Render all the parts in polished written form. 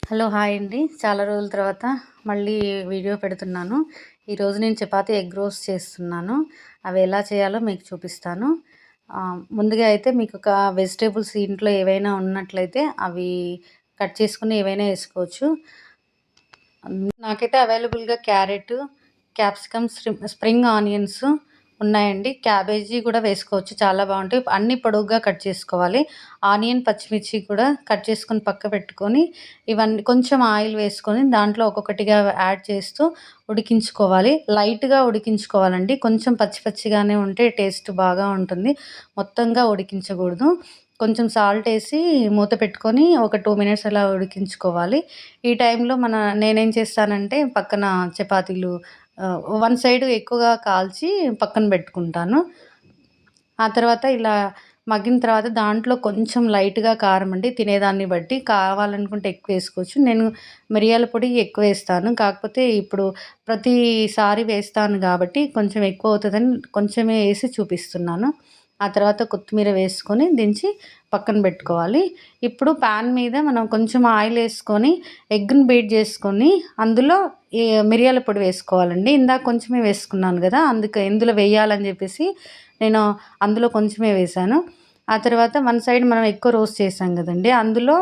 Hello! Hi అండి. చాలా రోజుల తర్వాత మళ్ళీ వీడియో పెడుతున్నాను. ఈరోజు నేను చపాతీ ఎగ్ రోస్ట్ చేస్తున్నాను. అవి ఎలా చేయాలో మీకు చూపిస్తాను. ముందుగా అయితే మీకొక వెజిటబుల్స్ ఇంట్లో ఏవైనా ఉన్నట్లయితే అవి కట్ చేసుకొని ఏవైనా ఏసుకోవచ్చు. నాకైతే అవైలబుల్‌గా క్యారెట్, క్యాప్సికమ్, స్ప్రింగ్ ఆనియన్స్ ఉన్నాయండి. క్యాబేజీ కూడా వేసుకోవచ్చు. చాలా బావుంటాయి. అన్నీ పొడుగ్గా కట్ చేసుకోవాలి. ఆనియన్, పచ్చిమిర్చి కూడా కట్ చేసుకొని పక్క పెట్టుకొని, ఇవన్నీ కొంచెం ఆయిల్ వేసుకొని దాంట్లో ఒక్కొక్కటిగా యాడ్ చేస్తూ ఉడికించుకోవాలి. లైట్‌గా ఉడికించుకోవాలండి. కొంచెం పచ్చి పచ్చిగానే ఉంటే టేస్ట్ బాగా ఉంటుంది. మొత్తంగా ఉడికించకూడదు. కొంచెం సాల్ట్ ఏసి మూత పెట్టుకొని ఒక 2 మినిట్స్ అలా ఉడికించుకోవాలి. ఈ టైంలో నేనేం చేస్తానంటే పక్కన చపాతీలు వన్ సైడ్ ఎక్కువగా కాల్చి పక్కన పెట్టుకుంటాను. ఆ తర్వాత ఇలా మగ్గిన తర్వాత దాంట్లో కొంచెం లైట్‌గా కారం అండి, తినేదాన్ని బట్టి. కావాలనుకుంటే ఎక్కువేసుకోవచ్చు. నేను మిరియాల పొడి ఎక్కువేస్తాను. కాకపోతే ఇప్పుడు ప్రతిసారి వేస్తాను గాబట్టి కొంచెం ఎక్కువవుతదని కొంచెమే ఏసి చూపిస్తున్నాను. ఆ తర్వాత కొత్తిమీర వేసుకొని దించి పక్కన బెట్టుకోవాలి. ఇప్పుడు పాన్ మీద మనం కొంచెం ఆయిలేసుకొని ఎగ్‌ని బీట్ జేసుకొని అందులో ఈ మిరియాల పొడి వేసుకోవాలండి. ఇందాక కొంచెమే వేసుకున్నాను గదా! అందుకే ఇందులో వేయాలని జెప్పేసి నేను అందులో కొంచెమే వేశాను. ఆ తర్వాత వన్ సైడ్ మనం ఎక్కువ రోస్ట్ చేసాం గదండీ! అందులో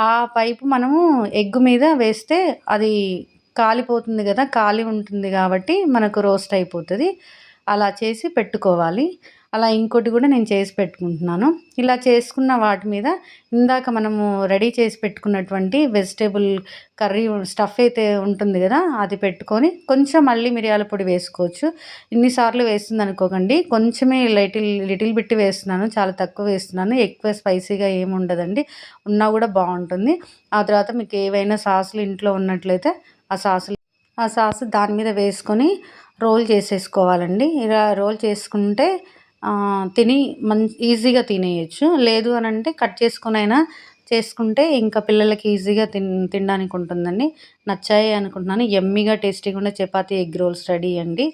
ఆ పైపు మనము ఎగ్ మీద వేస్తే అది కాలిపోతుంది గదా! కాలి ఉంటుంది గాబట్టి మనకు రోస్ట్ అయిపోతది. అలా చేసి పెట్టుకోవాలి. అలా ఇంకోటి గూడా నేను చేసి పెట్టుకుంటున్నాను. ఇలా చేసుకున్న వాటి మీద ఇందాక మనము రెడీ చేసి పెట్టుకున్నటువంటి వెజిటబుల్ కర్రీ స్టఫ్ అయితే ఉంటుంది గదా! అది పెట్టుకొని కొంచెం మళ్ళీ మిరియాల పొడి వేసుకోవచ్చు. ఇన్ని సార్లు వేస్తుందనుకోకండి. కొంచెమే లిటిల్ బిట్ వేస్తున్నాను. చాలా తక్కువ వేస్తున్నాను. ఎక్కువ స్పైసీగా ఏముండదండి. ఉన్నా గూడా బావుంటుంది. ఆ తర్వాత మీకు ఏవైనా సాసులు ఇంట్లో ఉన్నట్లయితే ఆ సాస్ దాని మీద వేసుకొని రోల్ చేసేసుకోవాలండి. ఇలా రోల్ చేసుకుంటే తిని ఈజీగా తినేయొచ్చు. లేదు అనంటే కట్ చేసుకొనైనా చేసుకుంటే ఇంకా పిల్లలకి ఈజీగా తినడానికి ఉంటుందండి. నచ్చాయి అనుకుంటున్నాను. యమ్మీగా టేస్టీగా ఉండే చపాతీ ఎగ్ రోల్స్ రెడీ అండి.